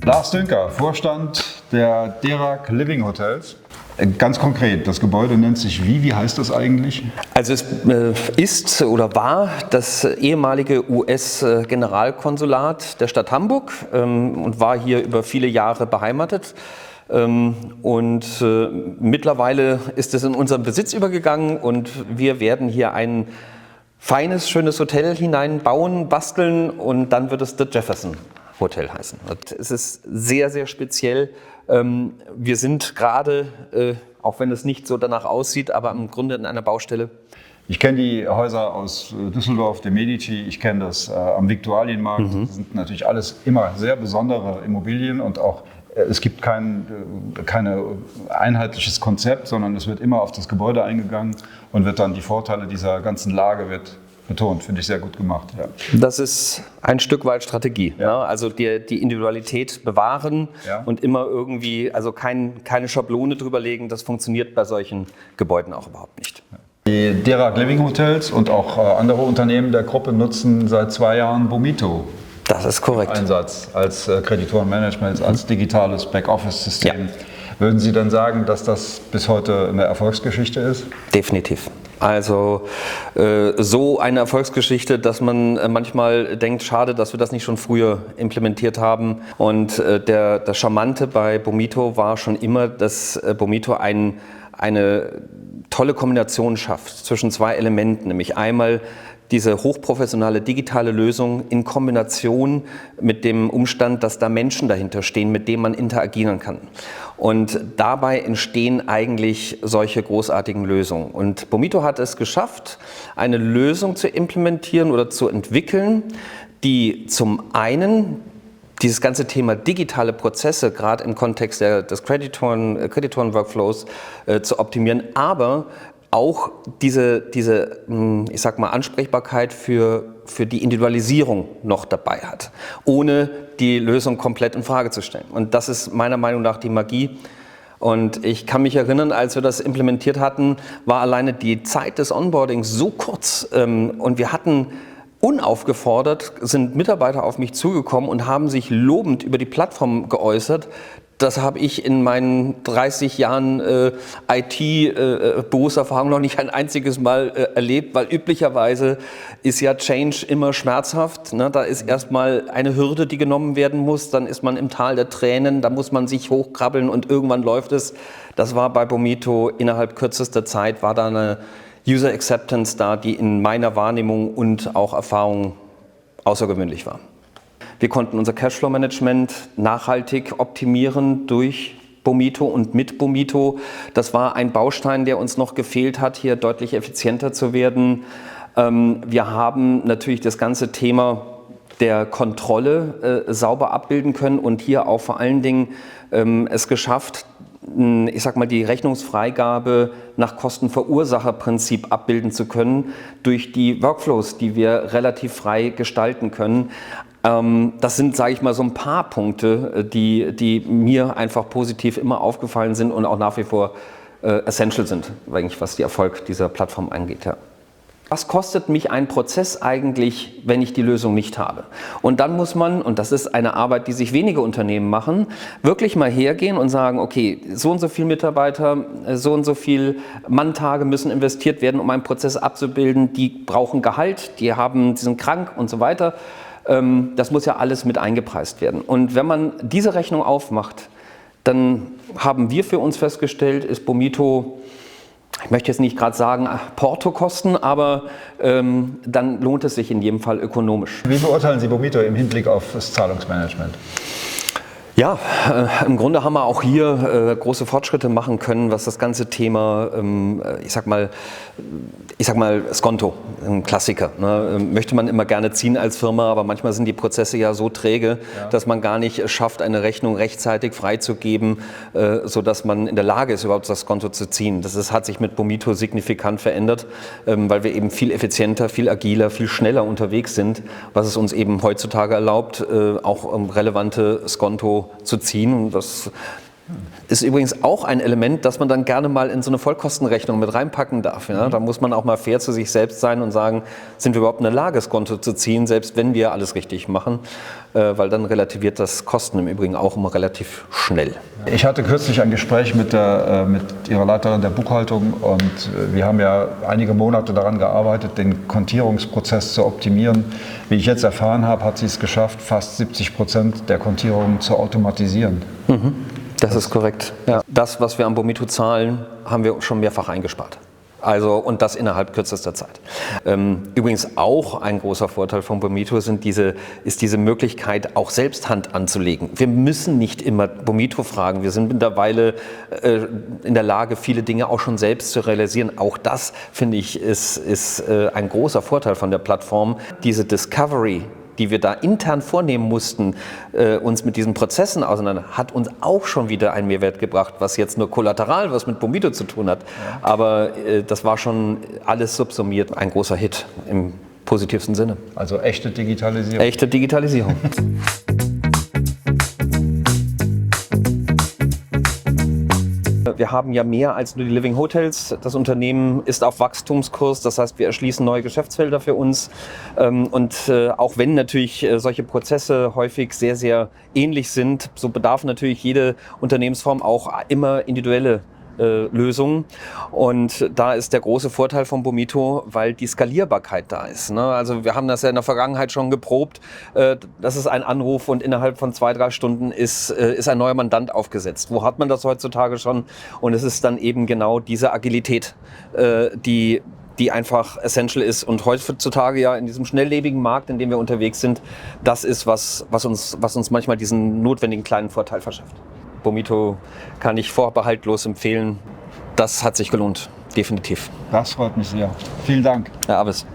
Lars Dünker, Vorstand der Derac Living Hotels. Ganz konkret, das Gebäude nennt sich wie heißt das eigentlich? Also es ist oder war das ehemalige US-Generalkonsulat der Stadt Hamburg und war hier über viele Jahre beheimatet. Mittlerweile ist es in unseren Besitz übergegangen und wir werden hier ein feines, schönes Hotel hineinbauen, basteln und dann wird es The Jefferson Hotel heißen. Es ist sehr, sehr speziell. Wir sind gerade, auch wenn es nicht so danach aussieht, aber im Grunde in einer Baustelle. Ich kenne die Häuser aus Düsseldorf, der Medici, ich kenne das am Viktualienmarkt. Das sind natürlich alles immer sehr besondere Immobilien und auch es gibt kein einheitliches Konzept, sondern es wird immer auf das Gebäude eingegangen und wird dann die Vorteile dieser ganzen Lage wird betont. Finde ich sehr gut gemacht. Ja. Das ist ein Stück weit Strategie. Ja. Ja, also die Individualität bewahren und immer irgendwie, also keine Schablone drüber legen, das funktioniert bei solchen Gebäuden auch überhaupt nicht. Die Derac Living Hotels und auch andere Unternehmen der Gruppe nutzen seit 2 Jahren Bomito. Das ist korrekt. Einsatz als Kreditorenmanagement, als digitales Backoffice-System. Ja. Würden Sie dann sagen, dass das bis heute eine Erfolgsgeschichte ist? Definitiv. Also so eine Erfolgsgeschichte, dass man manchmal denkt, schade, dass wir das nicht schon früher implementiert haben. Und das Charmante bei Bomito war schon immer, dass Bomito eine tolle Kombination schafft zwischen 2 Elementen, nämlich einmal diese hochprofessionelle digitale Lösung in Kombination mit dem Umstand, dass da Menschen dahinter stehen, mit denen man interagieren kann. Und dabei entstehen eigentlich solche großartigen Lösungen. Und Bomito hat es geschafft, eine Lösung zu implementieren oder zu entwickeln, die zum einen dieses ganze Thema digitale Prozesse, gerade im Kontext des Kreditoren-Workflows zu optimieren, aber auch diese ich sag mal, Ansprechbarkeit für die Individualisierung noch dabei hat, ohne die Lösung komplett in Frage zu stellen. Und das ist meiner Meinung nach die Magie. Und ich kann mich erinnern, als wir das implementiert hatten, war alleine die Zeit des Onboardings so kurz und wir hatten unaufgefordert, sind Mitarbeiter auf mich zugekommen und haben sich lobend über die Plattform geäußert. Das habe ich in meinen 30 Jahren IT-Berufserfahrung noch nicht ein einziges Mal erlebt, weil üblicherweise ist ja Change immer schmerzhaft. Ne? Da ist erstmal eine Hürde, die genommen werden muss, dann ist man im Tal der Tränen, da muss man sich hochkrabbeln und irgendwann läuft es. Das war bei Bomito innerhalb kürzester Zeit, war da eine User Acceptance da, die in meiner Wahrnehmung und auch Erfahrung außergewöhnlich war. Wir konnten unser Cashflow-Management nachhaltig optimieren durch Bomito und mit Bomito. Das war ein Baustein, der uns noch gefehlt hat, hier deutlich effizienter zu werden. Wir haben natürlich das ganze Thema der Kontrolle sauber abbilden können und hier auch vor allen Dingen es geschafft, ich sag mal, die Rechnungsfreigabe nach Kostenverursacherprinzip abbilden zu können durch die Workflows, die wir relativ frei gestalten können. Das sind, sage ich mal, so ein paar Punkte, die mir einfach positiv immer aufgefallen sind und auch nach wie vor essential sind, eigentlich, was die Erfolg dieser Plattform angeht. Ja. Was kostet mich ein Prozess eigentlich, wenn ich die Lösung nicht habe? Und dann muss man, und das ist eine Arbeit, die sich wenige Unternehmen machen, wirklich mal hergehen und sagen, okay, so und so viele Mitarbeiter, so und so viele Manntage müssen investiert werden, um einen Prozess abzubilden, die brauchen Gehalt, die sind krank und so weiter. Das muss ja alles mit eingepreist werden. Und wenn man diese Rechnung aufmacht, dann haben wir für uns festgestellt, ist Bomito, ich möchte jetzt nicht gerade sagen Portokosten, aber dann lohnt es sich in jedem Fall ökonomisch. Wie beurteilen Sie Bomito im Hinblick auf das Zahlungsmanagement? Ja, im Grunde haben wir auch hier große Fortschritte machen können, was das ganze Thema, ich sag mal Skonto, ein Klassiker. Ne? Möchte man immer gerne ziehen als Firma, aber manchmal sind die Prozesse ja so träge, dass man gar nicht schafft, eine Rechnung rechtzeitig freizugeben, sodass man in der Lage ist, überhaupt das Skonto zu ziehen. Hat sich mit Bomito signifikant verändert, weil wir eben viel effizienter, viel agiler, viel schneller unterwegs sind, was es uns eben heutzutage erlaubt, auch relevante Skonto zu ziehen. Und das Ist übrigens auch ein Element, das man dann gerne mal in so eine Vollkostenrechnung mit reinpacken darf. Ja? Da muss man auch mal fair zu sich selbst sein und sagen, sind wir überhaupt in der Lage, das Konto zu ziehen, selbst wenn wir alles richtig machen, weil dann relativiert das Kosten im Übrigen auch immer relativ schnell. Ich hatte kürzlich ein Gespräch mit Ihrer Leiterin der Buchhaltung und wir haben ja einige Monate daran gearbeitet, den Kontierungsprozess zu optimieren. Wie ich jetzt erfahren habe, hat sie es geschafft, fast 70% der Kontierungen zu automatisieren. Das ist korrekt. Ja. Das, was wir am Bomito zahlen, haben wir schon mehrfach eingespart. Also, und das innerhalb kürzester Zeit. Übrigens auch ein großer Vorteil von Bomito ist diese Möglichkeit, auch selbst Hand anzulegen. Wir müssen nicht immer Bomito fragen. Wir sind mittlerweile in der Lage, viele Dinge auch schon selbst zu realisieren. Auch das, finde ich, ist ein großer Vorteil von der Plattform. Diese Discovery, die wir da intern vornehmen mussten, uns mit diesen Prozessen auseinander, hat uns auch schon wieder einen Mehrwert gebracht, was jetzt nur kollateral was mit Bomito zu tun hat. Ja. Aber das war schon alles subsumiert ein großer Hit im positivsten Sinne. Also echte Digitalisierung. Echte Digitalisierung. Wir haben ja mehr als nur die Living Hotels. Das Unternehmen ist auf Wachstumskurs, das heißt, wir erschließen neue Geschäftsfelder für uns. Und auch wenn natürlich solche Prozesse häufig sehr, sehr ähnlich sind, so bedarf natürlich jede Unternehmensform auch immer individuelle Lösungen. Und da ist der große Vorteil von Bomito, weil die Skalierbarkeit da ist. Ne? Also wir haben das ja in der Vergangenheit schon geprobt. Das ist ein Anruf und innerhalb von 2-3 Stunden ist ein neuer Mandant aufgesetzt. Wo hat man das heutzutage schon? Und es ist dann eben genau diese Agilität, die einfach essential ist. Und heutzutage ja in diesem schnelllebigen Markt, in dem wir unterwegs sind, das ist, was uns manchmal diesen notwendigen kleinen Vorteil verschafft. Bomito kann ich vorbehaltlos empfehlen. Das hat sich gelohnt, definitiv. Das freut mich sehr. Vielen Dank. Herr Abbes.